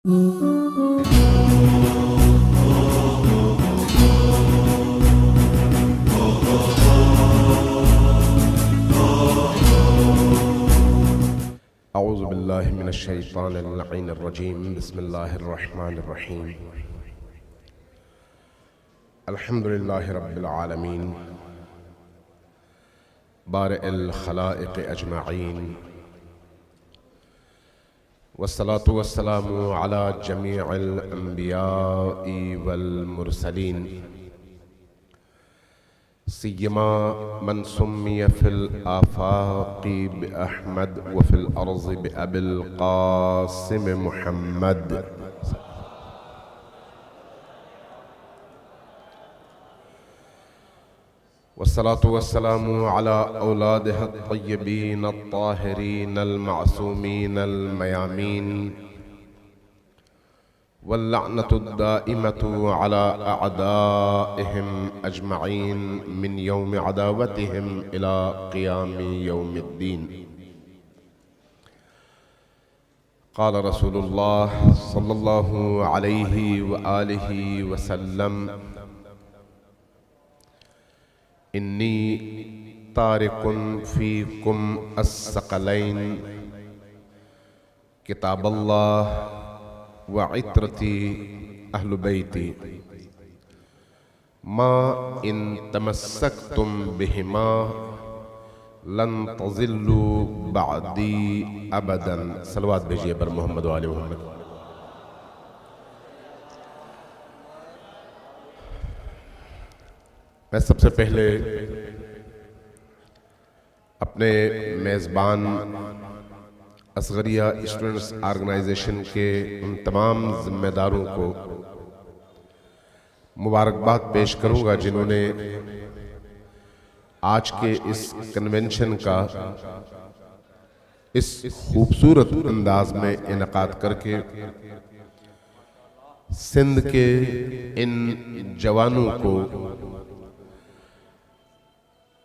اعوذ باللہ من الشیطان اللعین الرجیم بسم اللہ الرحمن الرحیم الحمدللہ رب العالمین بارئ الخلائق اجمعین والصلاة والسلام على جميع الانبیاء والمرسلین سیما من سمی فی الآفاق بأحمد وفی الارض بأبی القاسم محمد والصلاة والسلام على أولادها الطيبين الطاهرين المعصومين الميامين واللعنة الدائمة على أعدائهم أجمعين من يوم عداوتهم إلى قيام يوم الدين. قال رسول الله صلى الله عليه وآله وسلم إني تارك فيكم الثقلين كتاب الله وعترتي أهل بيتي ما إن تمسكتم بهما لن تضلوا بعدي أبدا. صلوات بھیجئے بر محمد وآل محمد. میں سب سے پہلے اپنے میزبان اصغریہ اسٹوڈنٹس آرگنائزیشن کے ان تمام ذمہ داروں کو مبارکباد پیش کروں گا جنہوں نے آج کے اس کنونشن کا اس خوبصورت انداز میں انعقاد کر کے سندھ کے ان جوانوں کو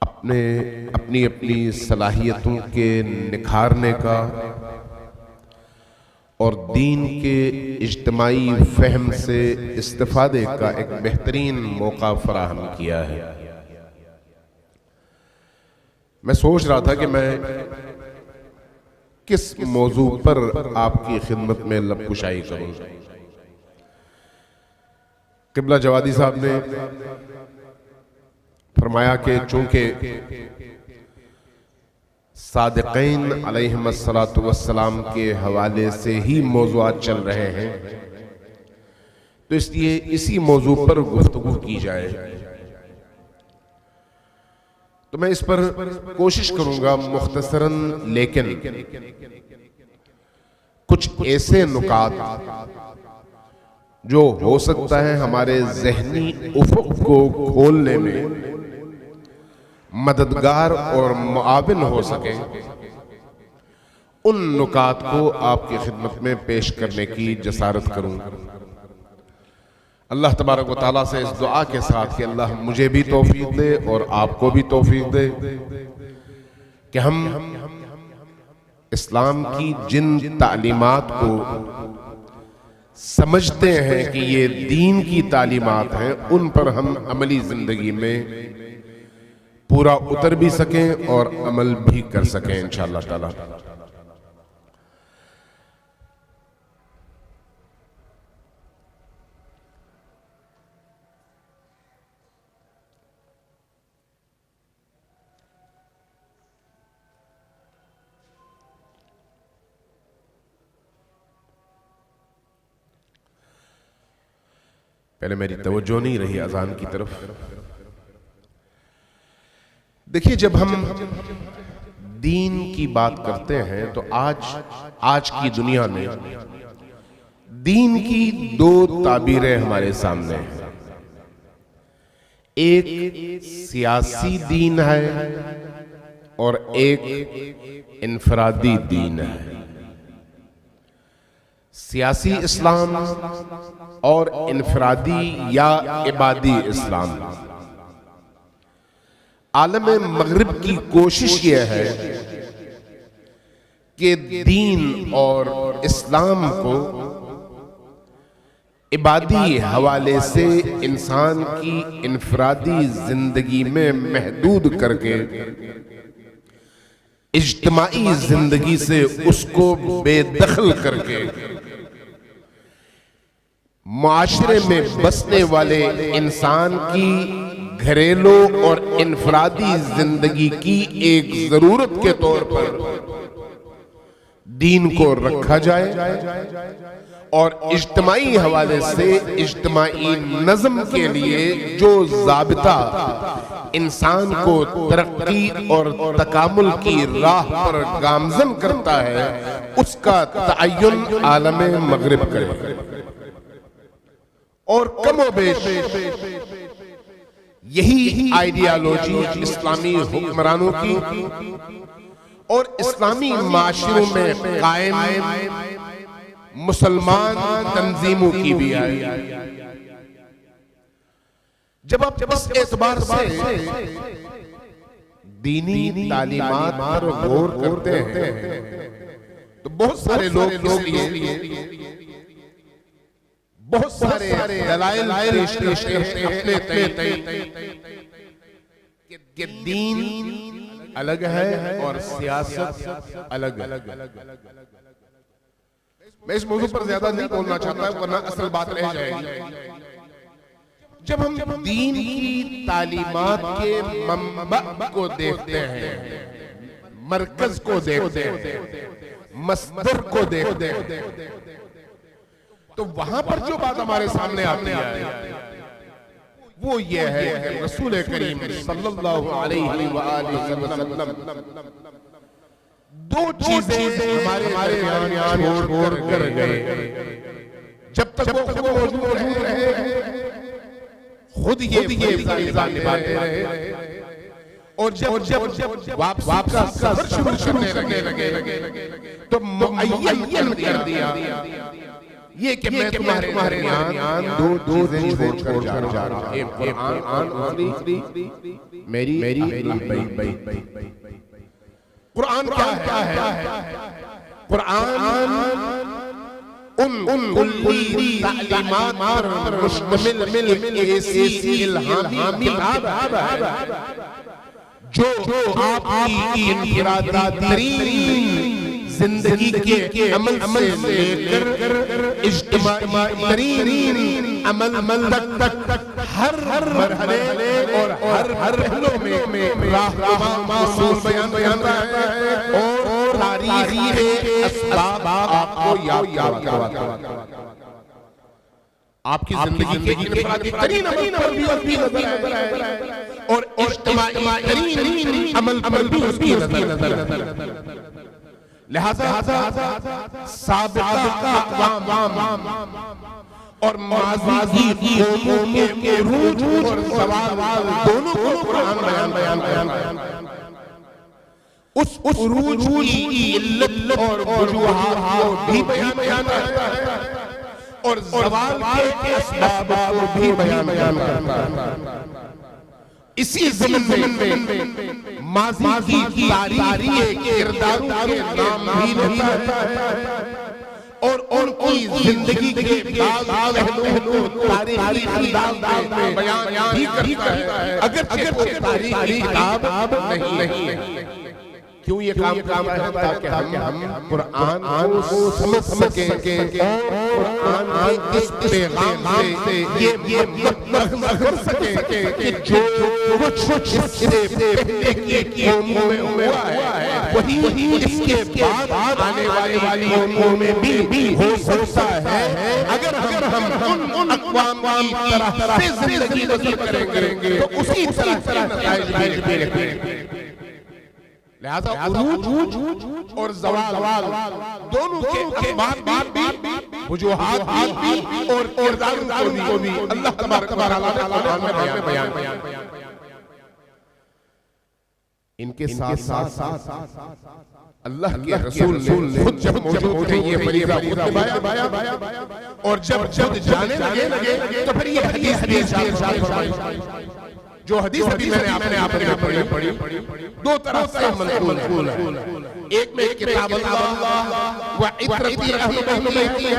اپنی اپنی صلاحیتوں کے نکھارنے کا اور دین کے اجتماعی فہم سے استفادے کا ایک بہترین موقع فراہم کیا ہے. میں سوچ رہا تھا کہ میں کس موضوع پر آپ کی خدمت میں لب کشائی کروں. قبلہ جوادی صاحب نے فرمایا کہ چونکہ صادقین علیہم السلام کے حوالے سے ہی موضوعات چل رہے ہیں تو اس لیے اسی موضوع پر گفتگو کی جائے. تو میں اس پر کوشش کروں گا مختصراً لیکن کچھ ایسے نکات جو ہو سکتا ہے ہمارے ذہنی افق کو کھولنے میں مددگار اور معاون ہو سکے ان نکات کو آپ کی خدمت میں پیش کرنے کی جسارت کروں. اللہ تبارک و تعالیٰ سے اس دعا کے ساتھ کہ اللہ مجھے بھی توفیق دے اور آپ کو بھی توفیق دے کہ ہم اسلام کی جن تعلیمات کو سمجھتے ہیں کہ یہ دین کی تعلیمات ہیں ان پر ہم عملی زندگی میں پورا اتر بھی سکیں اور عمل بھی کر سکیں انشاءاللہ تعالی. پہلے میری توجہ نہیں رہی اذان کی طرف. دیکھیے جب ہم دین کی بات کرتے ہیں تو آج کی دنیا میں دین کی دو تعبیریں ہمارے سامنے ہیں. ایک سیاسی دین ہے اور ایک انفرادی دین ہے. سیاسی اسلام اور انفرادی یا عبادی اسلام. عالم مغرب کی کوشش یہ ہے کہ دین اور اسلام کو عبادی حوالے سے انسان کی انفرادی زندگی میں محدود کر کے اجتماعی زندگی سے اس کو بے دخل کر کے معاشرے میں بسنے والے انسان کی گھریلو اور انفرادی زندگی کی ایک ضرورت کے طور پر دین کو رکھا جائے اور اجتماعی حوالے سے اجتماعی نظم کے لیے جو ضابطہ انسان کو ترقی اور تکامل کی راہ پر گامزن کرتا ہے اس کا تعین عالم مغرب کرے اور کم و بیش یہی آئیڈیالوجی اسلامی حکمرانوں کی اور اسلامی معاشروں میں قائم مسلمان تنظیموں کی بھی آئی۔ جب آپ اس اعتبار سے دینی تعلیمات پر غور کرتے ہیں تو بہت سارے لوگ اس لیے بہت سارے دلائل پیش کرتے اپنے تئیں کہ دین الگ ہے اور سیاست الگ ہے۔ میں اس موضوع پر زیادہ نہیں بولنا چاہتا ورنہ اصل بات رہ جائے گی۔ جب ہم دین کی تعلیمات کے منبع کو دیکھتے ہیں، مرکز کو دیکھتے ہیں، مصدر کو دیکھتے ہیں، تو وہاں پر جو بات ہمارے سامنے آتی ہے وہ یہ ہے کہ رسول کریم صلی اللہ علیہ وآلہ وسلم دو چیزیں ہمارے درمیان چھوڑ کر گئے۔ جب تک وہ خود موجود رہے خود یہ فریضہ نبھاتے رہے اور جب واپس کا سفر شروع کرنے لگے تو معین کر دیا یہ کہ میں تمہارے درمیان دو چیزیں چھوڑ کر جا رہا ہوں، ایک قرآن میری قرآن کیا ہے؟ قرآن ان کلی تعلیمات پر مشتمل ایک ایسی الہامی کتاب ہے جو آپ کی انفرادی ترین زندگی کے عمل سے لے کر اجتماعی ترین عمل تک ہر مرحلے اور ہر پہلو میں راہ اصول بیان کرتا ہے اور تاریخی اسباب آپ کو یاد کرواتا ہے۔ آپ کی زندگی کے انفرادی ترین عمل پر بھی نظر ہے اور اجتماعی ترین عمل پر بھی اس کی نظر ہے۔ لہذا سابقہ اقوام اور ماضی قوموں کے عروج اور زوال دونوں کو قرآن بیان کرتا ہے۔ اس عروج کی علت اور وجوہات کو بھی بیان کرتا ہے اور زوال کے اسباب کو بھی بیان کرتا ہے۔ اسی زمن میں ماضی کی تاریخ کرداروں کے نام بھی لیتا ہے اور ان کی زندگی کے بعض پہلوؤں کو تاریخی انداز میں بیان بھی کرتا ہے اگرچہ وہ تاریخی کتاب نہیں ہے۔ کیوں یہ کام ہے؟ تاکہ ہم قرآن کو سمجھ سکیں اور قرآن کے اس پیغام سے یہ مطلب کر سکیں کہ جو کچھ اس سے پہلے کی قوموں میں ہوا ہے وہی اس کے بعد آنے والی قوموں میں بھی ہو سکتا ہے اگر ہم ان اقوام کی طرح سے زندگی بسر کریں گے تو اسی طرح نتائج بھی رکھیں گے۔ لہذا عروج اور زوال دونوں کے اسباب بھی وجوہات بھی اور کرداروں کو بھی اللہ تبارک و تعالیٰ نے قرآن میں بیان کیا۔ ان کے ساتھ اللہ کے رسول نے خود جب موجود تھے یہ فریضہ خود نبھایا اور جب جانے لگے تو پھر یہ حدیث بھی ارشاد فرمائی جو حدیث ابھی میں نے آپ نے پڑھی دو طرف سے منقول ہے. ایک میں کتاب اللہ و عطرتی اہل بیتی ہے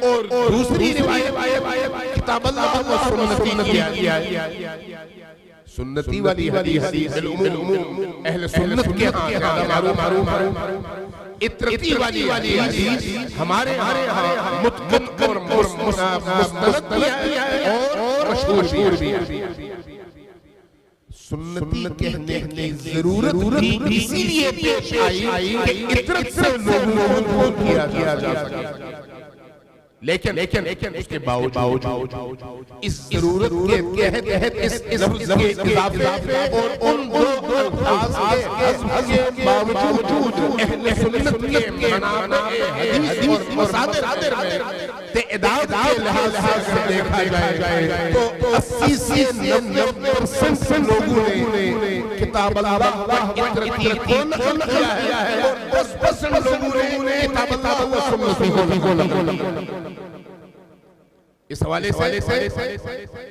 اور دوسری روایت کتاب اللہ و سنتی ہے. سنتی والی حدیث بالعموم اہل سنت کے ہاں زیادہ معروف. عطرتی والی حدیث ہمارے ہاں متقن اور مستند بھی ہے اور مشہور بھی ہے. سنتی کہنے کی ضرورت بھی اسی لیے پیش آئی کہ عطرت سے لوگوں کو کیا جا سکے. لیکن اس کے باوجود اس ضرورت کے تحت اس لفظ کے اضافے اور ان دو الفاظ کے باوجود اہل سنت کے منابع حدیث اور مصادر میں تعداد کے لحاظ سے دیکھا جائے تو 80 سے 90% لوگوں نے کتاب اللہ و عطرتی کو نقل کیا ہے اور 10% لوگوں نے کتاب اللہ و سنتی کو نقل کیا. اس حوالے سے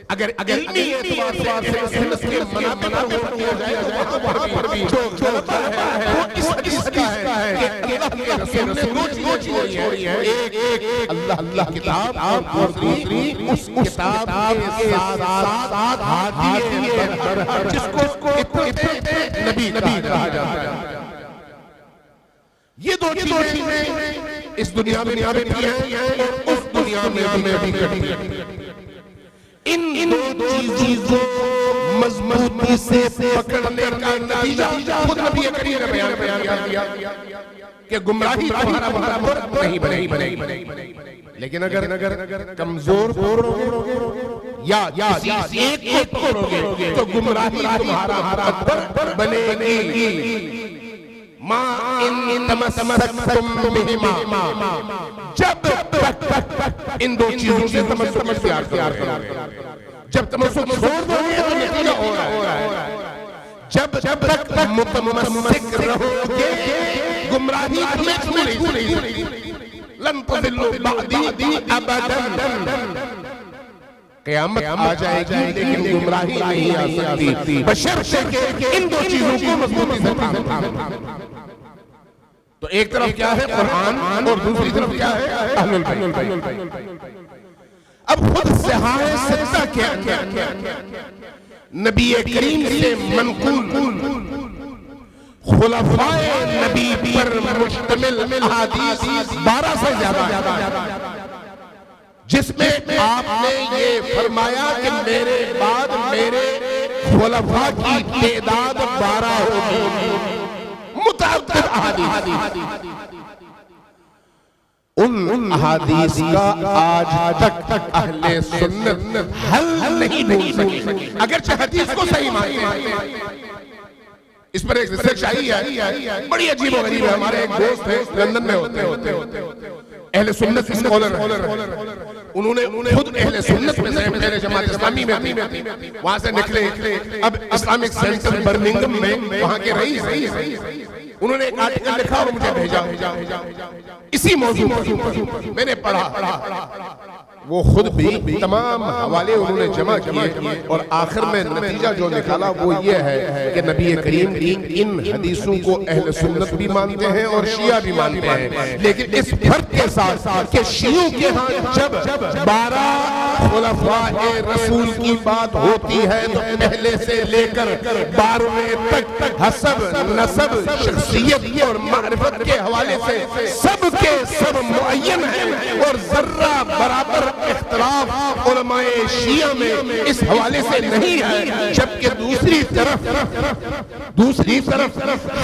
اگر علمی اعتبار سے سنت کے منابع پر کیا جائے تو وہاں پر بھی جو غلط ہے وہ اس حدیث کا ہے کہ اللہ کے رسول نے دو چیزیں چھوڑی ہیں. ایک اللہ کی کتاب اور دوسری اس کتاب کے ساتھ ہادی برہر جس کو عطرت نبی کہا جاتا ہے. یہ دو چیزیں اس دنیا میں بھی ہیں اور اس دنیا میں بھی کٹی ہیں. ان دو چیزوں کو مضبوطی سے پکڑنے کا نتیجہ خود نبی کریم نے بیان کیا کہ گمراہی تمہارا مرد نہیں بنے گی. لیکن اگر کمزور ہوگے یا کسی ایک کو پکڑو گے تو گمراہی تمہارا اکبر بنے گی. ما ان تمسکتم بہما جب ان دو چیزوں سے تمسک اختیار کرو گے. جب تمسک چھوڑ دو گے تو نتیجہ ہو رہا ہے. جب تک متمسک رہو گے گمراہی تمہیں چھو نہیں سکتی. لن تضلوا بعدی ابدا. قیامت آ جائے گی لیکن گمراہی نہیں آ سکتی بشرط کہ ان دو چیزوں کو مضبوطی سے تھام. تو ایک طرف کیا ہے قرآن اور دوسری طرف کیا ہے اہل البیت. اب خود صحاح ستہ کے اندر نبی کریم سے منقول خلفائے نبی پر مشتمل احادیث 12 سے زیادہ جس میں آپ نے یہ فرمایا کہ میرے بعد میرے خلفاء کی تعداد 12 ہوگی. متعدد احادیث. ان احادیث کا آج تک اہل سنت حل نہیں ڈھونڈ سکی. اگرچہ حدیث کو صحیح مانتے ہیں. اس پر ایک ریسرچ آئی ہے بڑی عجیب و غریب ہے. ہمارے ایک دوست ہیں لندن میں ہوتے اہل سنت اسکالر انہوں نے خود اہل سنت میں سے پہلے جماعت اسلامی میں تھی. وہاں سے نکلے اب اسلامک سینٹر برمنگھم میں وہاں کے رئیس انہوں نے ایک آرٹیکل لکھا اور مجھے بھیجا اسی موضوع پر. میں نے پڑھا وہ خود بھی تمام حوالے انہوں نے جمع کیے اور آخر میں نتیجہ جو نکالا وہ یہ ہے کہ نبی کریم کی ان حدیثوں کو اہل سنت بھی مانتے ہیں اور شیعہ بھی مانتے ہیں. لیکن اس فرق کے ساتھ کہ شیعوں کے ہاں جب 12 خلفاء رسول کی بات ہوتی ہے تو پہلے سے لے کر 12ویں تک حسب نسب شخصیت اور معرفت کے حوالے سے سب کے سب معین ہیں اور ذرہ برابر اختلاف علماء شیعہ میں اس حوالے سے نہیں ہے. جبکہ دوسری طرف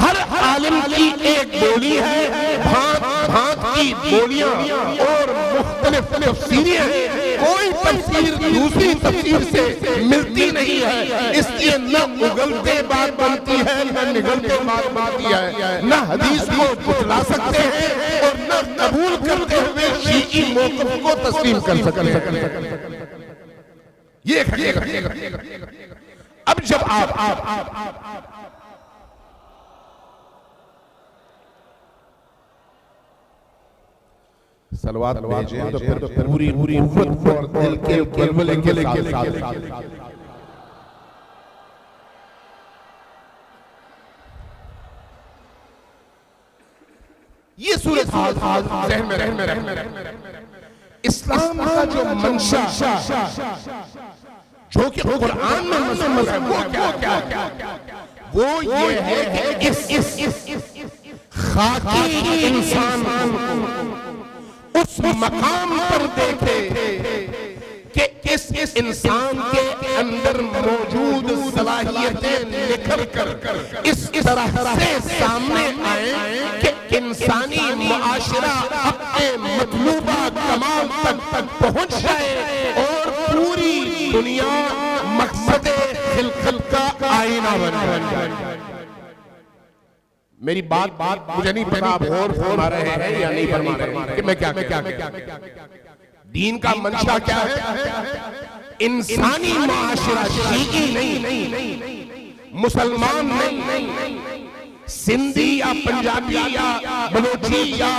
ہر عالم کی ایک بولی ہے. بھانت کی بولیاں اور مختلف تفسیریں ہیں. کوئی تفسیر دوسری تفسیر سے ملتی نہیں ہے. اس لیے نہ اگلتے بات بنتی ہے نہ نگلتے بات بنتی ہے. نہ حدیث کو جھٹلا سکتے ہیں اور نہ قبول کرتے ہوئے شیعی موقف کو تسلیم کر سکتے ہیں. یہ حقیقت. اب جب آپ صلوات بھیجیں تو پھر پوری قوت اور دل کے ولولے کے ساتھ یہ صورت ذہن میں رہے۔ اسلام کا جو منشا جو کہ قرآن میں مذکور ہے وہ کیا ہے؟ وہ یہ ہے کہ اس خاکی انسان کو اس مقام پر دیکھے کہ اس انسان کے اندر موجود صلاحیتیں نکھر کر اس طرح سے سامنے آئیں کہ انسانی معاشرہ اپنے مطلوبہ کمال تک پہنچ جائے اور پوری دنیا مقصد خلقت کا آئینہ بن جائے۔ میری بات مجھے نہیں پتا آپ غور فرما رہے ہیں یا نہیں فرما رہے ہیں کہ میں کیا دین کا منشا کیا ہے؟ انسانی معاشرہ، شیعی نہیں، مسلمان نہیں، سندھی یا پنجابی یا بلوچی یا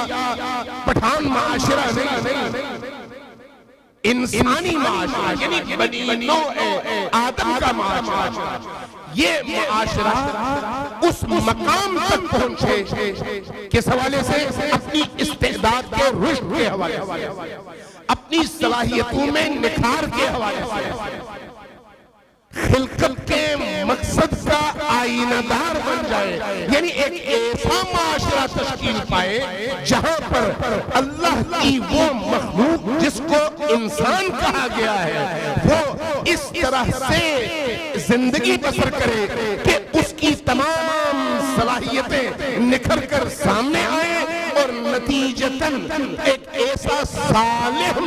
پٹھان معاشرہ نہیں، انسانی معاشرہ یعنی بنی نوع آدم کا معاشرہ۔ یہ معاشرہ اس مقام تک پہنچے کس حوالے سے؟ اپنی استعداد کے رشد کے حوالے سے، اپنی صلاحیتوں میں نکھار کے حوالے سے، خلقت کے مقصد کا آئینہ دار بن جائے، یعنی ایک ایسا معاشرہ تشکیل پائے جہاں پر اللہ کی وہ مخلوق جس کو انسان کہا گیا ہے وہ اس طرح سے زندگی بسر کرے کہ اس کی تمام صلاحیتیں نکھر کر سامنے آئیں اور نتیجتاً ایک ایسا صالح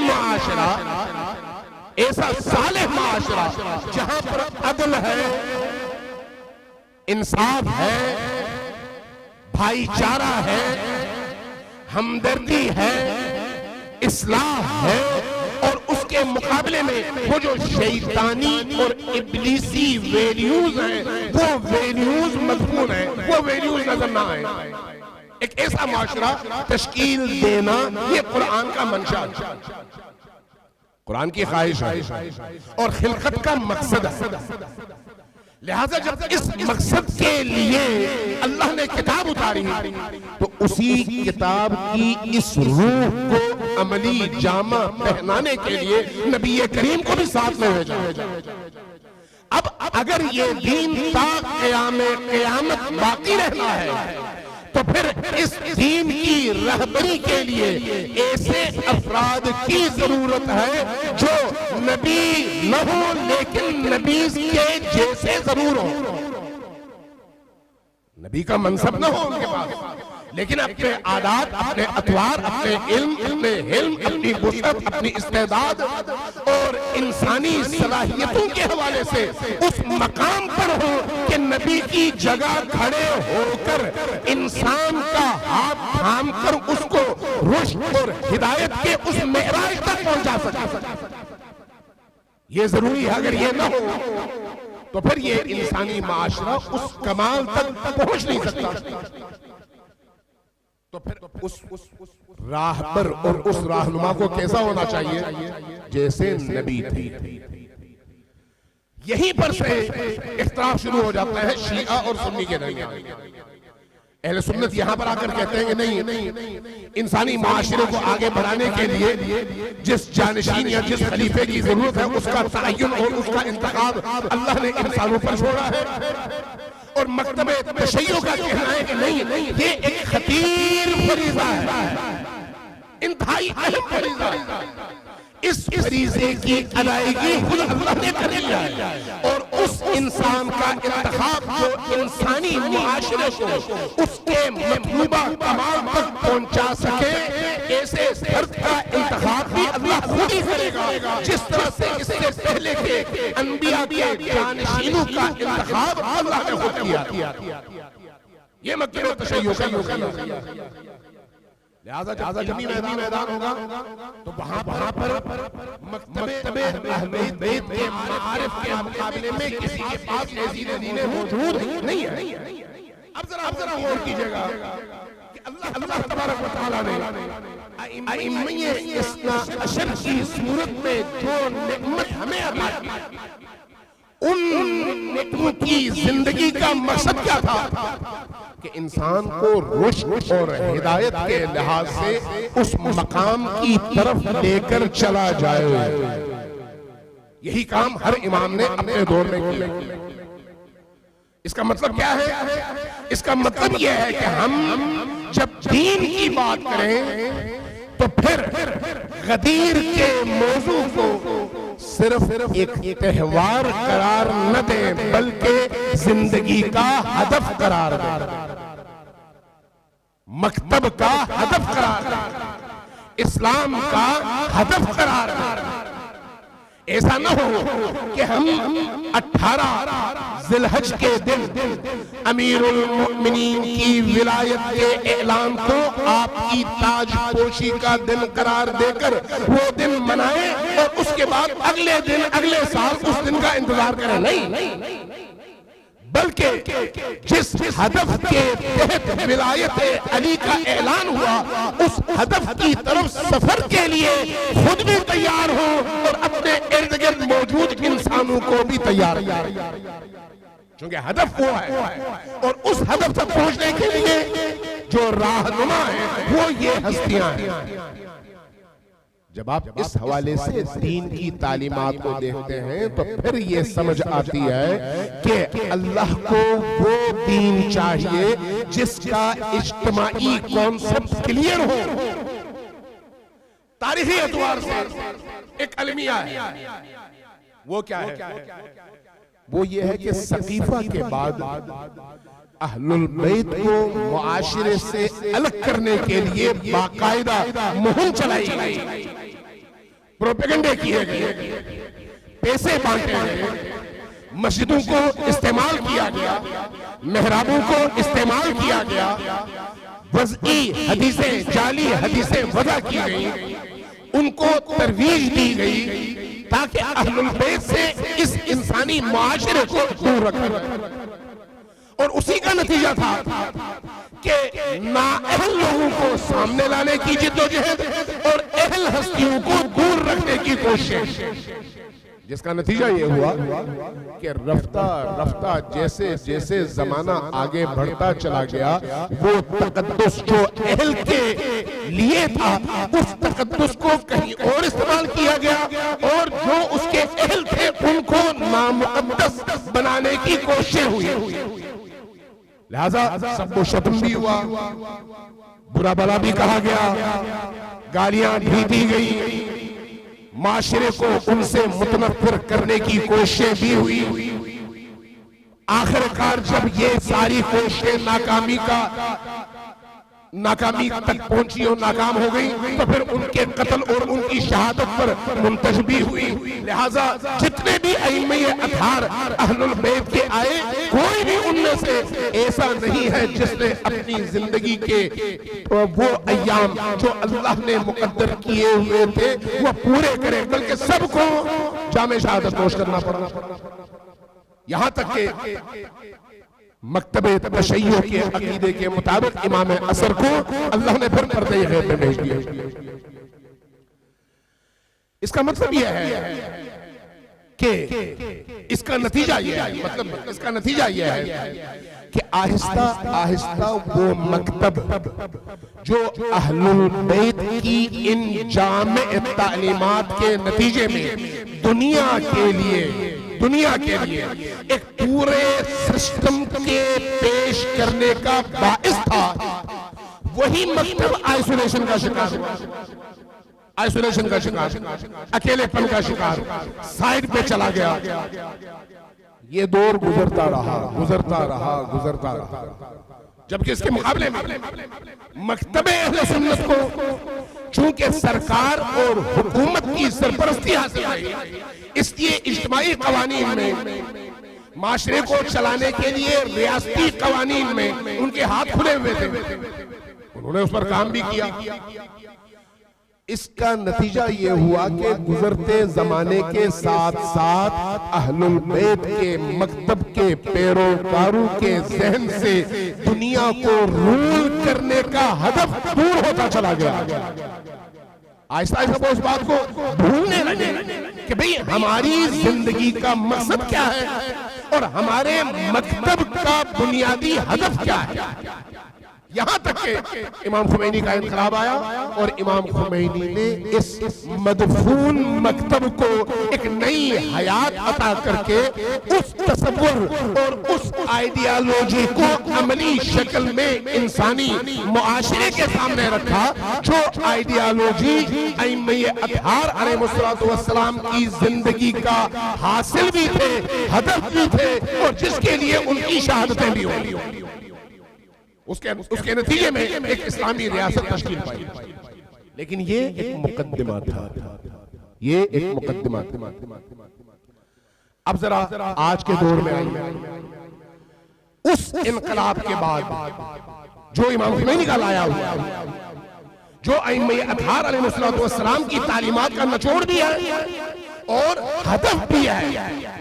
معاشرہ جہاں پر عدل ہے، انصاف ہے، بھائی چارہ ہے، ہمدردی ہے، اصلاح ہے، اور اس کے مقابلے میں وہ جو شیطانی اور ابلیسی ویلیوز ہیں وہ ویلیوز مدفون ہیں، وہ ویلیوز نظر نہ آئیں۔ ایک ایسا معاشرہ تشکیل دینا یہ قرآن کا منشا ہے، قرآن کی خواہش ہے اور خلقت کا مقصد ہے۔ لہذا جب اس مقصد کے لیے اللہ نے کتاب اتاری تو اسی کتاب کی اس روح کو عملی جامہ پہنانے کے لیے نبی کریم کو بھی ساتھ میں بھیجا۔ اب اگر یہ دین تا قیام قیامت باقی رہنا ہے تو پھر اس دین کی رہبری کے لیے ایسے افراد کی ضرورت ہے جو نبی نہ ہو لیکن نبی کے جیسے ضرور ہو، نبی کا منصب نہ ہو ان کے پاس لیکن اپنے عادات، اپنے اطوار، اپنے علم، اپنے حلم، اپنی وسعت، اپنی استعداد اور انسانی صلاحیتوں کے حوالے سے اس مقام پر ہو کہ نبی کی جگہ کھڑے ہو کر انسان کا ہاتھ تھام کر اس کو رشد اور ہدایت کے اس معراج تک پہنچا سکے۔ یہ ضروری ہے، اگر یہ نہ ہو تو پھر یہ انسانی معاشرہ اس کمال تک پہنچ نہیں سکتا۔ تو پھر اس راہبر اور اس راہنما کو کیسا ہونا چاہیے؟ جیسے نبی تھے۔ یہیں پر سے اختلاف شروع ہو جاتا ہے شیعہ اور سنی کے درمیان۔ اہل سنت یہاں پر آ کر کہتے ہیں کہ نہیں، انسانی معاشرے کو آگے بڑھانے کے لیے جس جانشین یا جس خلیفے کی ضرورت ہے اس کا تعین اور اس کا انتخاب اللہ نے انسانوں پر چھوڑا ہے، اور مکتب تشیع کا کہنا ہے کہ نہیں، یہ ایک خطیر فریضہ ہے، انتہائی اہم فریضہ ہے۔ اس فریضے کی ادائیگی خود اللہ نے کر لیا ہے، اور اس انسان کا انتخاب جو انسانی معاشرے کو اس کے مطلوبہ کمال تک پہنچا سکے، ایسے فرد کا انتخاب بھی اللہ خود ہی کرے گا، جس طرح سے اس سے پہلے کے انبیاء کے جانشینوں کا انتخاب اللہ نے خود کیا۔ یہ مکتب تشیع کا مسئلہ۔ لہذا جب بھی میدان ہوگا تو وہاں پر مکتب اہل بیت کے معارف کے مقابلے میں کسی کے پاس ایسی دینیں موجود نہیں ہے۔ اب ذرا غور کیجئے گا کہ اللہ تبارک و تعالیٰ نے ائمہ اثنا عشر کی صورت میں جو نعمت ہمیں عطا کی، ان نعمتوں کی زندگی کا مقصد کیا تھا؟ کہ انسان کو رشد اور ہدایت کے لحاظ سے اس مقام کی طرف لے کر چلا جائے. یہی کام ہر امام نے اپنے دور میں کیا. اس کا مطلب کیا ہے؟ اس کا مطلب یہ ہے کہ ہم جب دین کی بات کریں تو پھر غدیر کے موضوع کو صرف ایک تہوار قرار نہ دیں بلکہ زندگی کا ہدف قرار دیں, مکتب کا ہدف قرار دیں, اسلام کا ہدف قرار دیں. ایسا نہ ہو کہ ہم 18 ذی الحج کے دن امیر المؤمنین کی ولایت کے اعلان کو آپ کی تاج پوشی کا دن قرار دے کر وہ دن منائیں اور اس کے بعد اگلے دن اگلے سال اس دن کا انتظار کریں. نہیں, بلکہ جس ہدف کے تحت ولایت علی کا اعلان ہوا اس ہدف کی طرف سفر کے لیے خود بھی تیار ہو اور اپنے ارد گرد موجود انسانوں کو بھی تیار کریں, چونکہ ہدف وہ ہے. اور اس ہدف تک پہنچنے کے لیے جو راہنما ہیں وہ یہ ہستیاں ہیں. جب آپ اس حوالے سے دین کی تعلیمات کو دیکھتے ہیں تو پھر یہ سمجھ آتی ہے کہ اللہ کو وہ دین چاہیے جس کا اجتماعی کانسیپٹ کلیئر ہو. تاریخی اعتبار سے ایک المیہ ہے, وہ کیا ہے؟ وہ یہ ہے کہ سقیفہ کے بعد اہل البیت کو معاشرے سے الگ کرنے کے لیے باقاعدہ مہم چلائی گئی, پروپیگنڈے کیے گئے, پیسے بانٹے گئے, مسجدوں کو استعمال کیا گیا, محرابوں کو استعمال کیا گیا, وضعی حدیثیں, جعلی حدیثیں وضع کی گئی, ان کو ترویج دی گئی تاکہ اہل البیت سے اس انسانی معاشرے کو دور رکھا. اور اسی کا نتیجہ تھا کہ نااہل لوگوں کو سامنے لانے کی جدوجہد اور اہل ہستیوں کو دور رکھنے کی کوشش, جس کا نتیجہ یہ ہوا کہ رفتہ رفتہ جیسے جیسے زمانہ آگے بڑھتا چلا گیا وہ تقدس جو اہل کے لیے تھا اس تقدس کو کہیں اور استعمال کیا گیا اور جو اس کے اہل تھے ان کو نامقدس بنانے کی کوشش ہوئی. لہذا سب کو شتم بھی ہوا, برا بلا بھی کہا گیا, گالیاں بھی دی گئی, معاشرے کو ان سے متنفر کرنے کی کوششیں بھی ہوئی. آخر کار جب یہ ساری کوششیں ناکامی تک پہنچی اور ناکام ہو گئی تو پھر ان کے قتل اور ان کی شہادت پر منتجبی ہوئی. لہٰذا جتنے بھی ائمہ اطہار اہل البیت کے آئے کوئی بھی ان میں سے ایسا نہیں ہے جس نے اپنی زندگی کے وہ ایام جو اللہ نے مقدر کیے ہوئے تھے وہ پورے کرے, بلکہ سب کو جامع شہادت نوش کرنا پڑا. یہاں تک کہ مکتب تشیع کے عقیدے کے مطابق امام عصر کو اللہ نے پھر پردے غیب میں بھیج دیا. اس کا مطلب یہ ہے کہ اس کا نتیجہ یہ ہے کہ آہستہ آہستہ وہ مکتب جو اہل البیت کی ان جامع تعلیمات کے نتیجے میں دنیا کے لیے ایک پورے سسٹم کے پیش کرنے کا باعث تھا, وہی مکتب آئسولیشن کا شکار, اکیلے پن کا شکار, سائیڈ پہ چلا گیا. یہ دور گزرتا رہا جبکہ اس کے مقابلے میں مکتب اہل سنت کو چونکہ سرکار اور حکومت کی سرپرستی حاصل آئی, اس لیے اجتماعی قوانین میں, معاشرے کو چلانے کے لیے ریاستی قوانین میں ان کے ہاتھ کھلے ہوئے تھے, انہوں نے اس پر کام بھی کیا. اس کا نتیجہ یہ ہوا کہ گزرتے زمانے کے ساتھ ساتھ اہل البیت کے مکتب کے پیروکاروں کے ذہن سے دنیا کو رول کرنے کا ہدف دور ہوتا چلا گیا. آہستہ آہستہ وہ اس بات کو بھولنے لگے کہ بھئی ہماری زندگی کا مقصد کیا ہے, اور ہمارے مکتب کا بنیادی ہدف کیا ہے. یہاں تک کہ امام خمینی کا انقلاب آیا اور امام خمینی نے اس مدفون مکتب کو ایک نئی حیات عطا کر کے اس تصور اور اس آئیڈیالوجی کو عملی شکل میں انسانی معاشرے کے سامنے رکھا، جو آئیڈیالوجی ائمہ اطہار علیہ السلام کی زندگی کا حاصل بھی تھے، ہدف بھی تھے، اور جس کے لیے ان کی شہادتیں بھی ہوئی. اس کے نتیجے میں ایک اسلامی ریاست تشکیل پائی. لیکن یہ ایک مقدمہ تھا، یہ ایک مقدمہ تھا. اب ذرا آج کے دور میں آئیے. اس انقلاب کے بعد جو امام خمینی کا لایا ہوا، جو ائمہ اطہار علیہ السلام کی تعلیمات کا نچوڑ بھی ہے اور ہدف بھی ہے.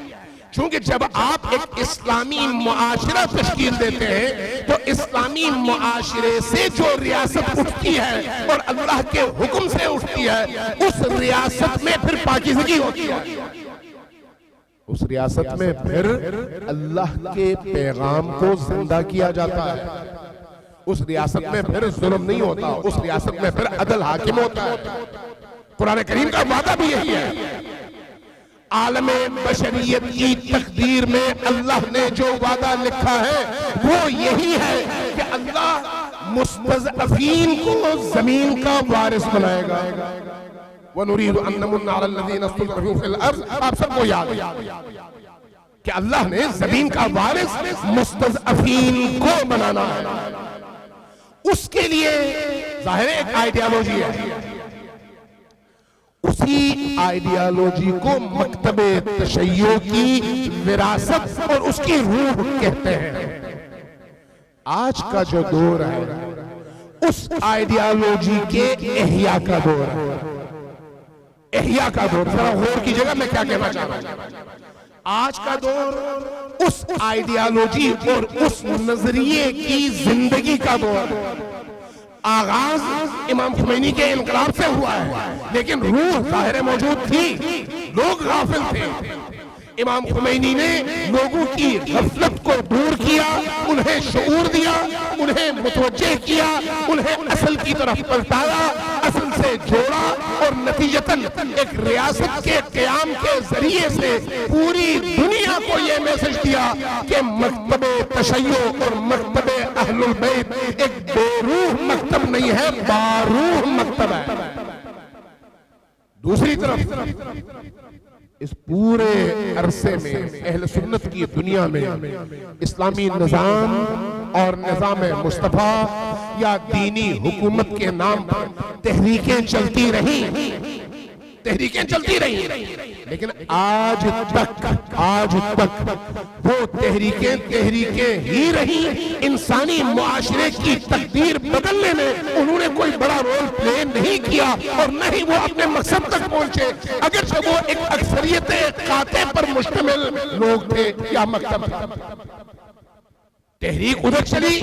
چونکہ جب آپ ایک اسلامی معاشرہ تشکیل دیتے ہیں تو اسلامی معاشرے سے جو ریاست اٹھتی ہے اور اللہ کے حکم سے اٹھتی ہے، اس ریاست میں پھر پاکیزگی ہوتی ہے. اس ریاست میں پھر اللہ کے پیغام کو زندہ کیا جاتا ہے. اس ریاست میں پھر ظلم نہیں ہوتا، اس ریاست میں پھر عدل حاکم ہوتا ہے. قرآن کریم کا وعدہ بھی یہی ہے. عالم بشریت کی تقدیر میں اللہ نے جو وعدہ لکھا ہے وہ یہی ہے کہ اللہ مستضعفین کو زمین کا وارث بنائے گا. وَنُرِيدُ أَن نَّمُنَّ عَلَى الَّذِينَ اسْتُضْعِفُوا فِي الْأَرْضِ. آپ سب کو یاد ہے کہ اللہ نے زمین کا وارث مستضعفین کو بنانا ہے. اس کے لیے ظاہر ایک آئیڈیالوجی ہے. اسی آئیڈیالوجی کو مکتب تشیع کی وراثت اور اس کی روح کہتے ہیں. آج کا جو دور ہے اس آئیڈیالوجی کے احیاء کا دور ہے. احیاء کا دور. ذرا غور کی جگہ میں کیا کہنا چاہ رہا ہوں. آج کا دور اس آئیڈیالوجی اور اس نظریے کی زندگی کا دور. آغاز امام خمینی کے انقلاب سے ہوا ہے، لیکن روح ظاہر موجود تھی، لوگ غافل تھے. امام خمینی نے لوگوں کی غفلت کو دور کیا، انہیں شعور دیا، انہیں متوجہ کیا، انہیں اصل کی طرف پلٹایا، اصل سے جوڑا، اور نتیجتاً ایک ریاست کے قیام کے ذریعے سے پوری دنیا کو یہ میسج دیا کہ مکتب تشیع اور مکتب اہل البیت ایک بے روح مکتب نہیں ہے، باروح مکتب ہے. دوسری طرف اس پورے عرصے میں اہل سنت کی دنیا میں اسلامی نظام اور نظام مصطفیٰ یا دینی حکومت کے نام پر تحریکیں چلتی رہیں، لیکن آج تک وہ تحریکیں ہی رہیں. انسانی معاشرے کی تقدیر بدلنے میں انہوں نے کوئی بڑا رول پلے نہیں کیا اور نہ ہی وہ اپنے مقصد تک پہنچے، اگرچہ وہ ایک اکثریت قاطع پر مشتمل لوگ تھے یا مکتب تھا. تحریک ادھر چلی،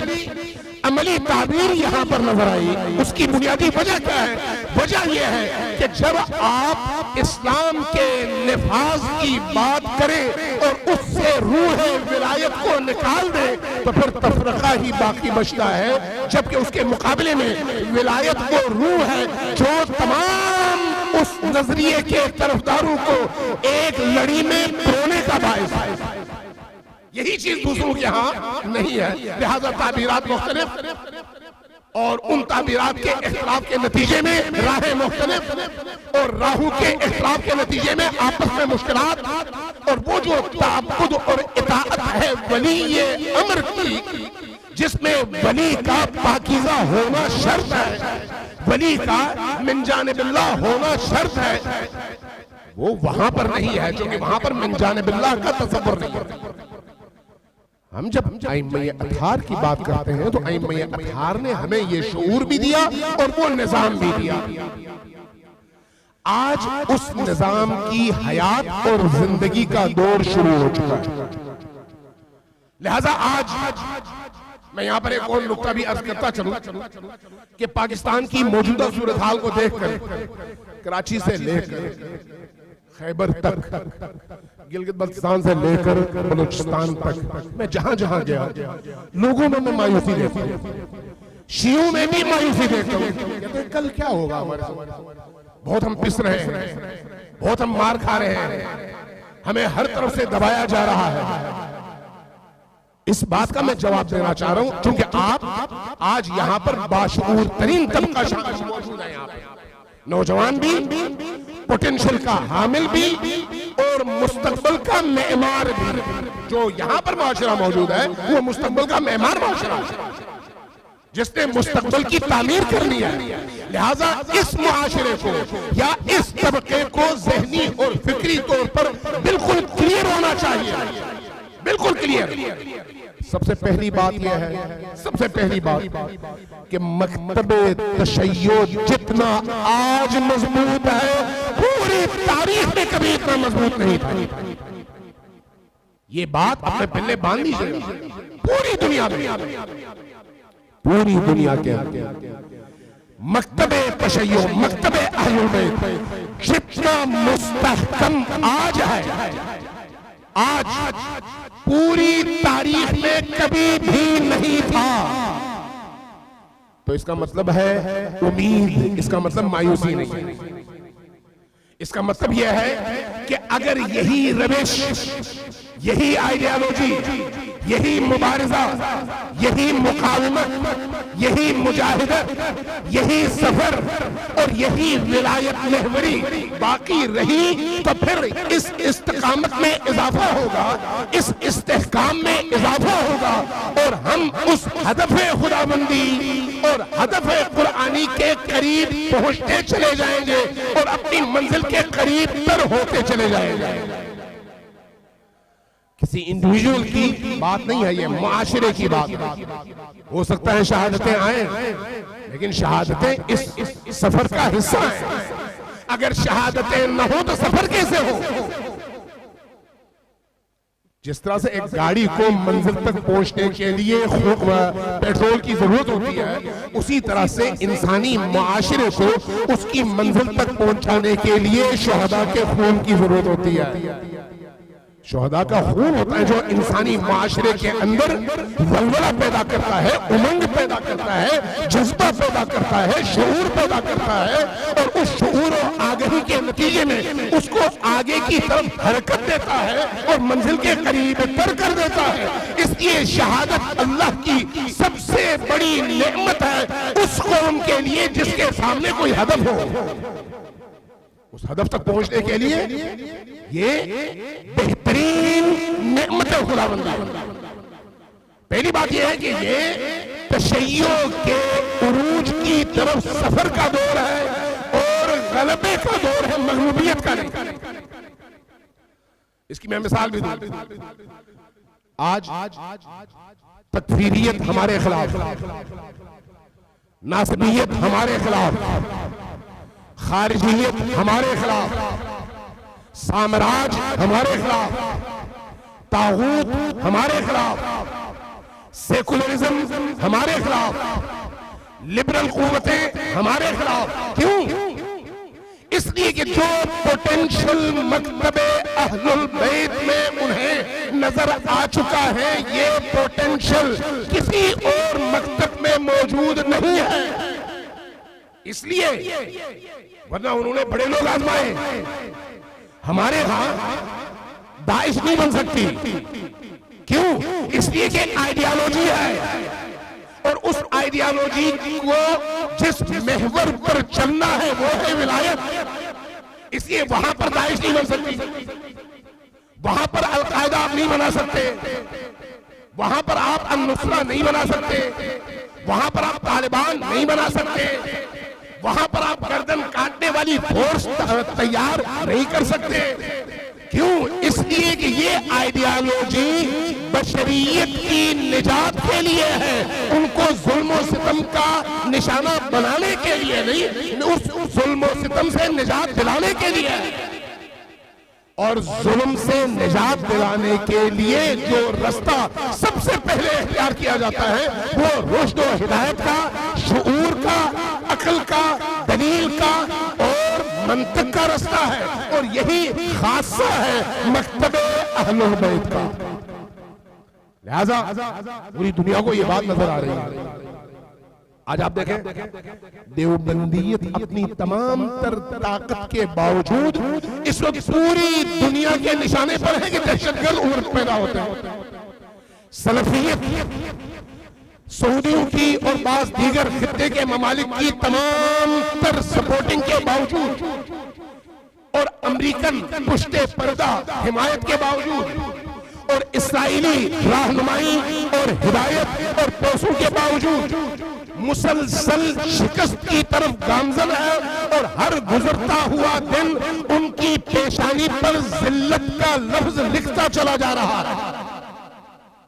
عملی تعبیر یہاں پر نظر آئی. اس کی بنیادی وجہ کیا ہے؟ وجہ یہ ہے کہ جب آپ اسلام کے نفاذ کی بات کریں اور اس سے روح ولایت کو نکال دیں تو پھر تفرقہ ہی باقی بچتا ہے، جبکہ اس کے مقابلے میں ولایت وہ روح ہے جو تمام اس نظریے کے طرفداروں کو ایک لڑی میں پرونے کا باعث ہے. یہی چیز دوسروں کے ہاں نہیں ہے. لہذا تعبیرات مختلف اور ان تعبیرات کے اختلاف کے نتیجے میں راہیں مختلف اور راہوں کے اختلاف کے نتیجے میں آپس میں مشکلات، اور وہ جو تعبد اور اطاعت ہے ولی امر کی، جس میں ولی کا پاکیزہ ہونا شرط ہے، ولی کا من جانب اللہ ہونا شرط ہے، وہ وہاں پر نہیں ہے، چونکہ وہاں پر من جانب اللہ کا تصور نہیں ہے. ہم جب ائمہ اطہار کی بات کرتے ہیں تو ائمہ اطہار نے ہمیں یہ شعور بھی دیا اور وہ نظام بھی دیا. آج اس نظام کی حیات اور زندگی کا دور شروع ہو چکا ہے. لہذا آج میں یہاں پر ایک اور نقطہ بھی عرض کرتا چلوں کہ پاکستان کی موجودہ صورتحال کو دیکھ کر کراچی سے لے کر خیبر تک گلگت بلتستان سے لے کر بلوچستان تک میں جہاں جہاں گیا لوگوں میں مایوسی دیکھتا ہوں، شیعوں میں بھی مایوسی دیکھتا ہوں. کہتے ہیں کل کیا ہوگا ہمارے ساتھ؟ بہت ہم پس رہے ہیں، بہت ہم مار کھا رہے ہیں، ہمیں ہر طرف سے دبایا جا رہا ہے. اس بات کا میں جواب دینا چاہ رہا ہوں چونکہ آپ آج یہاں پر باشعور ترین طبقہ موجود ہے، یہاں پر نوجوان بھی، پوٹینشل کا حامل بھی اور مستقبل کا معمار بھی. جو یہاں پر معاشرہ موجود ہے وہ مستقبل کا معمار معاشرہ ہے جس نے مستقبل کی تعمیر کرنی ہے. لہٰذا اس معاشرے کو یا اس طبقے کو ذہنی اور فکری طور پر بالکل کلیئر ہونا چاہیے، بالکل کلیئر. سب سے پہلی بات یہ ہے، سب سے پہلی بات کہ مکتب تشیع جتنا آج مضبوط ہے پوری تاریخ میں کبھی اتنا مضبوط نہیں تھا. یہ بات اپنے پلے باندھ لیجیے. پوری دنیا میں، پوری دنیا کے مکتب تشیع، مکتب اہل بیت جتنا مستحکم آج ہے، آج پوری تاریخ میں کبھی بھی نہیں تھا. تو اس کا مطلب ہے امید، اس کا مطلب مایوسی نہیں. اس کا مطلب یہ ہے کہ اگر یہی روش، یہی آئیڈیالوجی، یہی مبارزہ، یہی مقاومت، یہی مجاہدت، یہی سفر اور یہی ولایت محوری باقی رہی تو پھر اس استقامت میں اضافہ ہوگا، اس استحکام میں اضافہ ہوگا اور ہم اس ہدف خداوندی اور ہدف قرآنی کے قریب پہنچتے چلے جائیں گے اور اپنی منزل کے قریب تر ہوتے چلے جائیں گے. کسی انڈیویجول کی بات نہیں ہے، یہ معاشرے کی بات ہے. ہو سکتا ہے شہادتیں آئیں لیکن شہادتیں اس سفر کا حصہ ہیں. اگر شہادتیں نہ ہو تو سفر کیسے ہو؟ جس طرح سے ایک گاڑی کو منزل تک پہنچنے کے لیے پیٹرول کی ضرورت ہوتی ہے، اسی طرح سے انسانی معاشرے کو اس کی منزل تک پہنچانے کے لیے شہداء کے خون کی ضرورت ہوتی ہے. شہداء کا خون ہوتا ہے جو انسانی معاشرے کے اندر ولولہ پیدا کرتا ہے، امنگ پیدا کرتا ہے، جذبہ پیدا کرتا ہے، شعور پیدا کرتا ہے اور اس شعور و آگہی کے نتیجے میں اس کو آگے کی طرف حرکت دیتا ہے اور منزل کے قریب تر کر دیتا ہے. اس لیے شہادت اللہ کی سب سے بڑی نعمت ہے اس قوم کے لیے جس کے سامنے کوئی ہدف ہو. اس ہدف تک پہنچنے کے لیے یہ بہترین نعمت خداوندی. پہلی بات یہ ہے کہ یہ تشیع کے عروج کی طرف سفر کا دور ہے اور غلبے کا دور ہے، مغلوبیت کا نہیں. اس کی میں مثال بھی دوں. آج تکفیریت ہمارے خلاف، ناسبیت ہمارے خلاف، خارجیت ہمارے خلاف، سامراج ہمارے خلاف، طاغوت ہمارے خلاف، سیکولرزم ہمارے خلاف، لبرل قوتیں ہمارے خلاف. کیوں؟ اس لیے کہ جو پوٹینشل مکتب اہل البیت میں انہیں نظر آ چکا ہے یہ پوٹینشل کسی اور مکتب میں موجود نہیں ہے. اس لیے ورنہ انہوں نے بڑے لوگ آزمائے. ہمارے ہاں داعش نہیں بن سکتی. کیوں؟ اس لیے کہ آئیڈیالوجی ہے اور اس آئیڈیالوجی کو جس محور پر چلنا ہے وہ ہے ولایت. اس لیے وہاں پر داعش نہیں بن سکتی، وہاں پر القاعدہ آپ نہیں بنا سکتے، وہاں پر آپ النصرہ نہیں بنا سکتے، وہاں پر آپ طالبان نہیں بنا سکتے، وہاں پر آپ گردن کاٹنے والی فورس تیار نہیں کر سکتے. کیوں؟ اس لیے کہ یہ آئیڈیالوجی بشریت کی نجات کے لیے ہے، ان کو ظلم و ستم کا نشانہ بنانے کے لیے نہیں، اس ظلم و ستم سے نجات دلانے کے لیے ہے. اور ظلم سے نجات دلانے کے لیے جو رستہ سب سے پہلے اختیار کیا جاتا ہے وہ رشد و ہدایت کا، شعور کا، عقل کا، دلیل کا اور منطق کا رستہ ہے، اور یہی خاصہ ہے مکتب اہل البیت کا۔ لہذا پوری دنیا کو یہ بات نظر آ رہی ہے۔ آج آپ دیکھیں دیوبندیت اپنی تمام تر طاقت کے باوجود اس وقت پوری دنیا کے نشانے پر ہے کہ دہشت گرد پیدا ہوتے ہیں۔ سلفیت سعودیوں کی اور بعض دیگر خطے کے ممالک کی تمام تر سپورٹنگ کے باوجود اور امریکن پشت پردہ حمایت کے باوجود اور اسرائیلی رہنمائی اور ہدایت اور پیسوں کے باوجود مسلسل شکست کی طرف گامزن ہے، اور ہر گزرتا ہوا دن ان کی پیشانی پر ذلت کا لفظ لکھتا چلا جا رہا ہے۔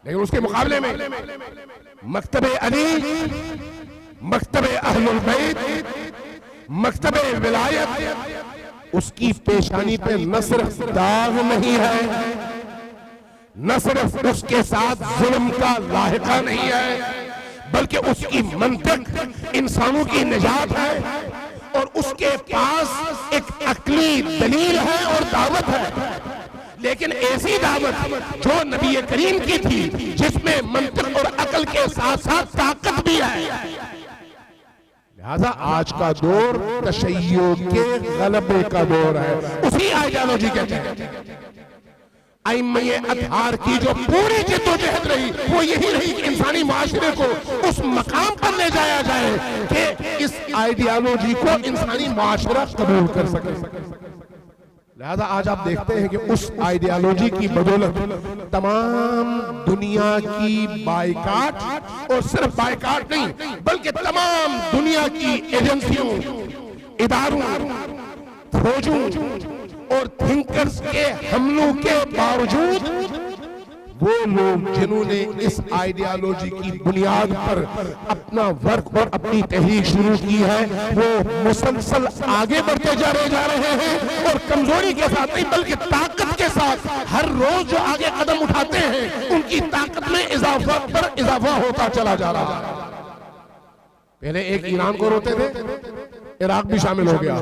لیکن اس کے مقابلے میں مکتب علی، مکتب اہل البیت، مکتب ولایت، اس کی پیشانی پہ نہ صرف داغ نہیں ہے، نہ صرف اس کے ساتھ ظلم کا لاحقہ نہیں ہے، بلکہ اس کی منطق انسانوں کی نجات ہے، اور اس کے پاس ایک عقلی دلیل ہے اور دعوت ہے، لیکن ایسی دعوت جو نبی کریم کی تھی، جس میں منطق اور عقل کے ساتھ ساتھ طاقت بھی ہے۔ لہذا آج کا دور تشیع کے غلبے کا دور ہے، اسی آئیڈیالوجی کے تحت ائمہ اطہار کی جو پوری جد و جہد رہی وہ یہی رہی کہ انسانی معاشرے کو اس مقام پر لے جایا جائے کہ اس آئیڈیالوجی کو انسانی معاشرہ قبول کر سکے۔ لہذا آج آپ دیکھتے ہیں کہ اس آئیڈیالوجی کی بدولت تمام دنیا کی بائیکاٹ، اور صرف بائیکاٹ نہیں بلکہ تمام دنیا کی ایجنسیوں، اداروں، فوجوں اور تھنکرز کے حملوں کے باوجود وہ لوگ جنہوں نے اس آئیڈیالوجی کی بنیاد پر اپنا ورک اور اپنی تحریک شروع کی ہے، وہ مسلسل آگے بڑھتے جا رہے ہیں، اور کمزوری کے ساتھ نہیں بلکہ طاقت کے ساتھ ہر روز جو آگے قدم اٹھاتے ہیں ان کی طاقت میں اضافہ پر اضافہ ہوتا چلا جا رہا ہے۔ پہلے ایک ایران کو روتے تھے، عراق بھی شامل ہو گیا،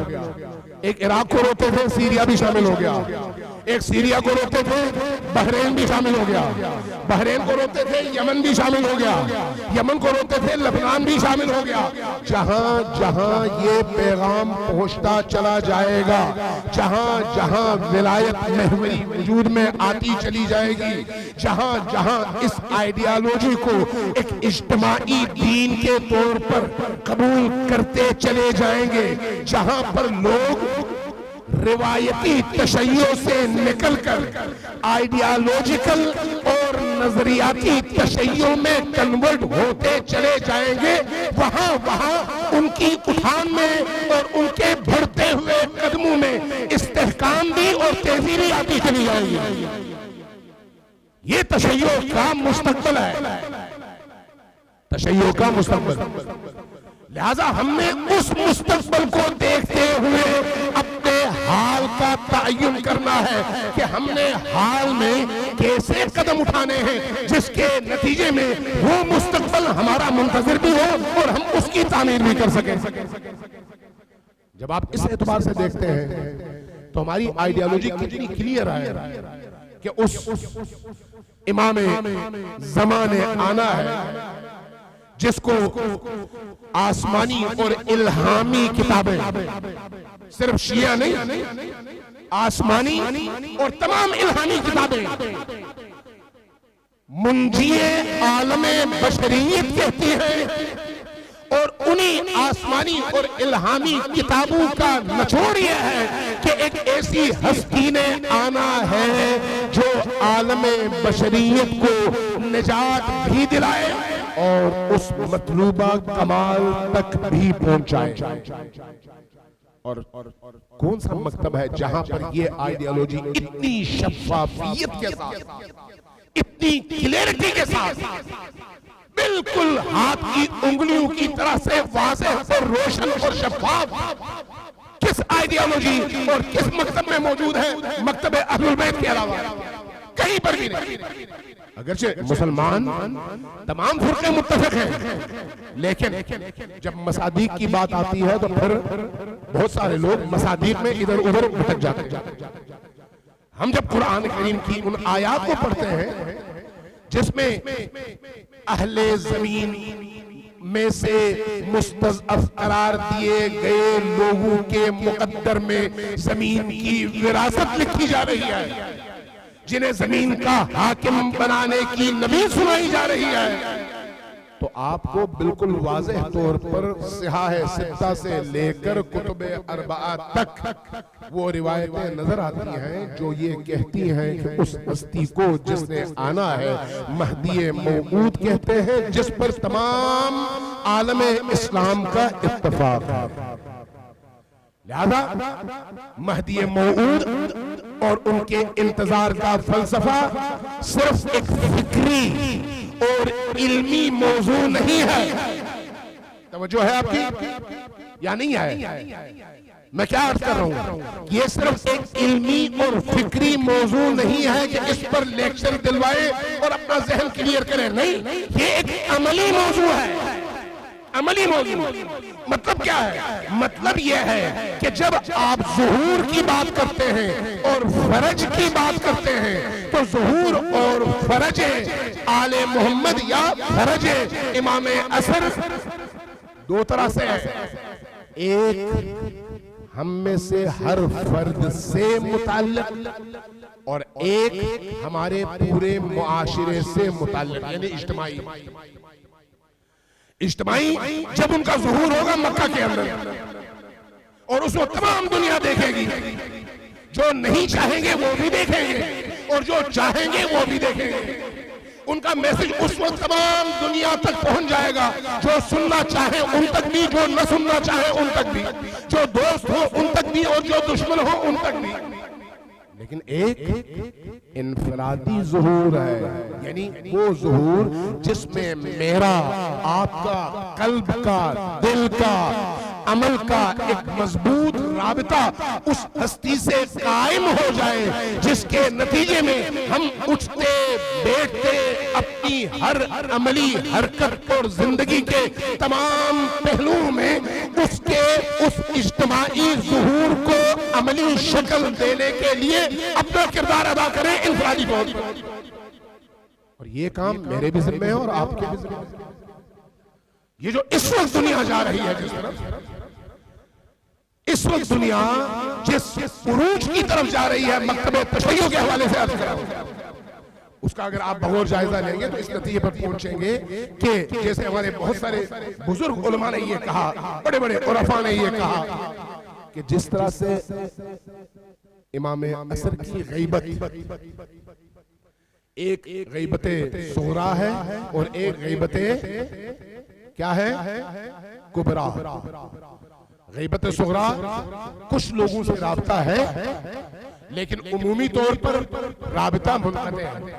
ایک عراق کو روتے تھے، سیریا بھی شامل ہو گیا، ایک سیریا کو روتے تھے، بحرین بھی شامل ہو گیا، بحرین کو روتے تھے، یمن بھی شامل ہو گیا، یمن کو روتے تھے، لبنان بھی شامل ہو گیا۔ جہاں جہاں یہ پیغام پہنچتا چلا جائے گا، جہاں جہاں ولایت محوری وجود میں آتی چلی جائے گی، جہاں جہاں اس آئیڈیالوجی کو ایک اجتماعی دین کے طور پر قبول کرتے چلے جائیں گے، جہاں پر لوگ روایتی تشیع سے نکل کر آئیڈیالوجیکل اور نظریاتی تشیع میں کنورٹ ہوتے چلے جائیں گے، وہاں ان کی اٹھان میں اور ان کے بڑھتے ہوئے قدموں میں استحکام بھی اور تیزی بھی آتی چلی جائے گی۔ یہ تشیع کا مستقبل ہے، تشیع کا مستقبل۔ لہذا ہم نے اس مستقبل کو دیکھتے ہوئے اپنے حال کا تعین کرنا ہے کہ ہم نے حال میں کیسے قدم اٹھانے ہیں جس کے نتیجے میں وہ مستقبل ہمارا منتظر بھی ہو اور ہم اس کی تعمیر بھی کر سکیں۔ جب آپ اس اعتبار سے دیکھتے ہیں تو ہماری آئیڈیالوجی کتنی کلیئر ہے کہ اس امام زمانے آنا ہے جس کو آسمانی اور الہامی کتابیں، صرف شیعہ نہیں، آسمانی اور تمام الہامی کتابیں منجی عالم بشریت کہتی ہیں، اور انہی آسمانی اور الہامی کتابوں کا نچوڑ یہ ہے کہ ایک ایسی ہستی نے آنا ہے جو عالم بشریت کو نجات بھی دلائے اور اس مطلوبہ کمال تک بھی پہنچائے۔ اور کون سا مکتب ہے جہاں پر یہ آئیڈیالوجی اتنی شفافیت کے ساتھ، اتنی کلیئرٹی کے ساتھ، بالکل ہاتھ کی انگلیوں کی طرح سے واضح اور روشن اور شفاف کس آئیڈیالوجی اور کس مکتب میں موجود ہے؟ مکتب اہل البیت کے علاوہ کہیں پر بھی نہیں۔ اگرچہ مسلمان تمام فرقے متفق ہیں، لیکن جب مصادیق کی بات آتی ہے تو پھر بہت سارے لوگ مصادیق میں ادھر ادھر بھٹک جاتے ہیں۔ ہم جب قرآن کریم کی ان آیات کو پڑھتے ہیں جس میں اہل زمین میں سے مستضعف قرار دیے گئے لوگوں کے مقدر میں زمین کی وراثت لکھی جا رہی ہے، جنہیں زمین کا حاکم بنانے کی نبی سنائی جا رہی ہے، تو آپ کو بالکل واضح طور پر صحاح ستہ سے لے کر کتب اربعہ تک وہ روایتیں نظر آتی ہیں جو یہ کہتی ہیں کہ اس ہستی کو جس نے آنا ہے مہدی موعود کہتے ہیں، جس پر تمام عالم اسلام کا اتفاق ہے۔ لہذا مہدی موعود اور ان کے انتظار کا فلسفہ صرف ایک فکری اور علمی موضوع نہیں ہے۔ توجہ ہے آپ کی یا نہیں ہے؟ میں کیا عرض کر رہا ہوں، یہ صرف ایک علمی اور فکری موضوع نہیں ہے کہ اس پر لیکچر دلوائے اور اپنا ذہن کلیئر کریں، نہیں، یہ ایک عملی موضوع ہے۔ عملی موضوع مطلب کیا ہے؟ مطلب یہ ہے کہ جب آپ ظہور کی بات کرتے ہیں اور فرج کی بات کرتے ہیں تو ظہور اور فرج آل محمد یا فرج امام اثر دو طرح سے ہے، ایک ہم میں سے ہر فرد سے متعلق اور ایک ہمارے پورے معاشرے سے متعلق، یعنی اجتماعی جب ان کا ظہور ہوگا مکہ کے اندر اور اس وقت تمام دنیا دیکھے گی، جو نہیں چاہیں گے وہ بھی دیکھیں گے اور جو چاہیں گے وہ بھی دیکھیں گے، ان کا میسج اس وقت تمام دنیا تک پہنچ جائے گا، جو سننا چاہے ان تک بھی، جو نہ سننا چاہے ان تک بھی، جو دوست ہو ان تک بھی اور جو دشمن ہو ان تک بھی۔ لیکن ایک انفرادی ظہور ہے، یعنی وہ ظہور جس میں میرا، آپ کا، قلب کا، دل کا، عمل کا ایک مضبوط رابطہ اس ہستی سے قائم ہو جائے، جس کے نتیجے میں ہم اٹھتے بیٹھتے اپنی ہر عملی حرکت اور زندگی کے تمام پہلوؤں میں اس اجتماعی ظہور کو عملی شکل دینے کے لیے اپنا کردار ادا کریں انفرادی طور پر۔ اور یہ کام میرے بھی ذمہ ہے اور آپ کے بھی ذمہ ہے۔ یہ جو اس وقت دنیا جا رہی ہے جس طرف، اس وقت دنیا جس عروج کی طرف جا رہی ہے مکتب تشیع کے حوالے سے عرض کر رہا ہوں، اس کا اگر آپ بغور جائزہ لیں گے تو اس نتیجے پر پہنچیں گے کہ جیسے ہمارے بہت سارے بزرگ علماء نے یہ کہا، بڑے بڑے عرفاء نے یہ کہا کہ جس طرح سے امام اثر کی غیبت ایک غیبت صغرا ہے اور ایک غیبت کیا ہے؟ کبرا۔ غیبت صغرا کچھ لوگوں سے رابطہ ہے لیکن عمومی طور پر رابطہ منقطع ہے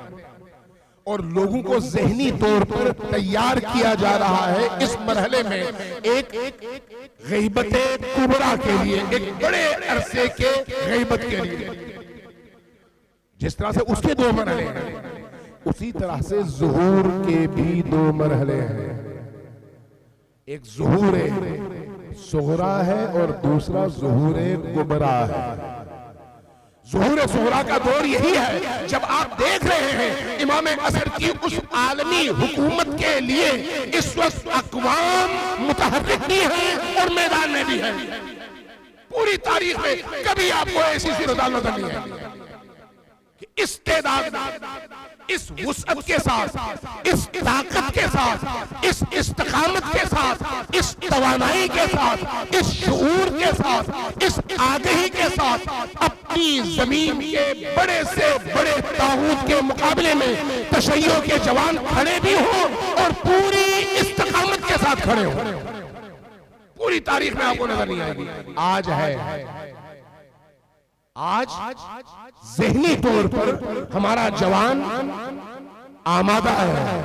اور لوگوں کو ذہنی طور پر تیار کیا جا رہا ہے اس مرحلے میں ایک غیبت کبرا کے لیے، ایک بڑے عرصے کے غیبت کے لیے۔ جس طرح سے اس کے دو مرحلے ہیں اسی طرح سے ظہور کے بھی دو مرحلے ہیں، ایک ظہور صغرا ہے اور دوسرا ظہور کبرا ہے۔ ظہور صغرا کا دور یہی ہے جب آپ دیکھ رہے ہیں امام اثر کی اس عالمی حکومت کے لیے اس وقت اقوام متحرک بھی ہیں اور میدان میں بھی ہیں۔ پوری تاریخ میں کبھی آپ کو ایسی صورتحال نظر نہیں ہے کہ استعداد، اس وسعت کے ساتھ، اس طاقت کے ساتھ، اس استقامت کے ساتھ، اس توانائی کے ساتھ، اس شعور کے ساتھ، اس آگہی کے ساتھ اپنی زمین کے بڑے سے بڑے طاغوت کے مقابلے میں تشیع کے جوان کھڑے بھی ہوں اور پوری استقامت کے ساتھ کھڑے ہوں۔ پوری تاریخ میں آپ کو نظر نہیں آئے گی۔ آج ہے، آج ذہنی طور پر ہمارا جوان آمادہ ہے،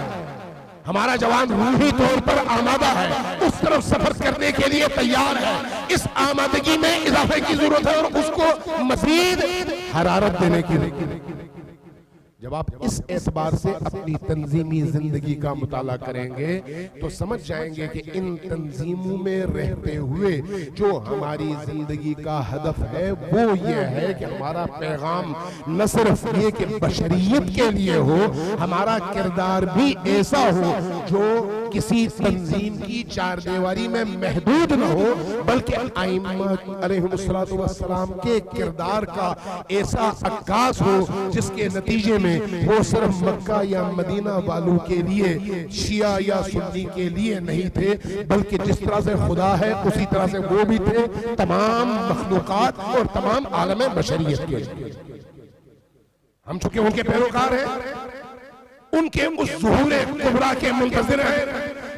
ہمارا جوان روحی طور پر آمادہ ہے، اس طرف سفر کرنے کے لیے تیار ہے۔ اس آمادگی میں اضافے کی ضرورت ہے اور اس کو مزید حرارت دینے کی ضرورت ہے۔ جب آپ اس اعتبار سے اپنی تنظیمی زندگی کا مطالعہ کریں گے تو سمجھ جائیں گے کہ ان تنظیموں میں رہتے ہوئے جو ہماری زندگی کا ہدف ہے وہ یہ ہے کہ ہمارا پیغام نہ صرف یہ کہ بشریت کے لیے ہو، ہمارا کردار بھی ایسا ہو جو کسی تنظیم کی چار دیواری میں محدود نہ ہو، بلکہ ائمہ علیہم السلام کے کردار کا ایسا عکاس ہو جس کے نتیجے میں وہ صرف مکہ یا مدینہ والوں کے لیے، شیعہ یا سنی کے لیے نہیں تھے، بلکہ جس طرح سے خدا ہے اسی طرح سے وہ بھی تھے تمام مخلوقات اور تمام عالم بشریت کے لیے۔ ہم چونکہ ان کے پیروکار ہیں، ان کے اس ظہور کبریٰ کے منتظر ہیں،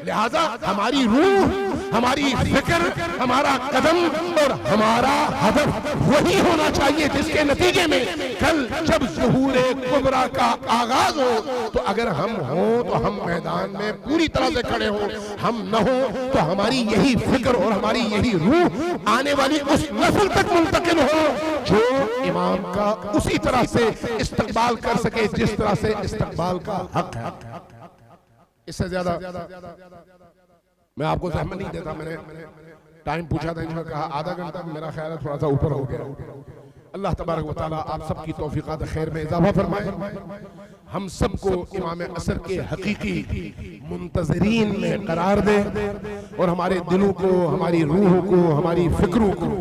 لہذا ہماری روح، ہماری فکر، ہمارا قدم اور ہمارا ہدف وہی ہونا چاہیے جس کے نتیجے میں کل جب ظہور کبریٰ کا آغاز ہو تو اگر ہم ہوں تو ہم میدان میں پوری طرح سے کھڑے ہوں، ہم نہ ہوں تو ہماری یہی فکر اور ہماری یہی روح آنے والی اس نسل تک منتقل ہو جو امام کا اسی طرح سے استقبال کر سکے جس طرح سے استقبال کا حق ہے۔ اس سے زیادہ میں آپ کو زحمت نہیں دیتا، میں نے ٹائم پوچھا تھا، انہوں نے کہا آدھا گھنٹہ، میرا خیال ہے تھوڑا سا اوپر ہو گیا۔ اللہ تبارک و تعالیٰ آپ سب کی توفیقات خیر میں اضافہ فرمائے، ہم سب کو امام عصر کے حقیقی منتظرین میں قرار دے اور ہمارے دلوں کو، ہماری روح کو، ہماری فکروں کو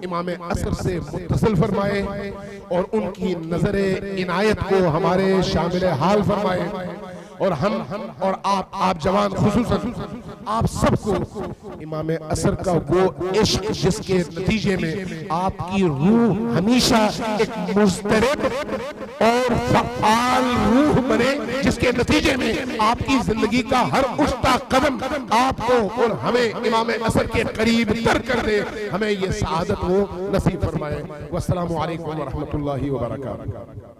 امام عصر سے متصل فرمائے اور ان کی نظر عنایت کو ہمارے شامل حال فرمائے، اور ہم اور آپ جوان خصوصاً آپ سب کو امام عصر کا وہ عشق جس کے نتیجے میں آپ کی روح ہمیشہ ایک مضطرب اور فعال روح بنے، جس کے نتیجے میں آپ کی زندگی کا ہر اٹھتا قدم آپ کو اور ہمیں امام عصر کے قریب تر کر دے، ہمیں یہ سعادت وہ نصیب فرمائے۔ والسلام علیکم ورحمۃ اللہ وبرکاتہ۔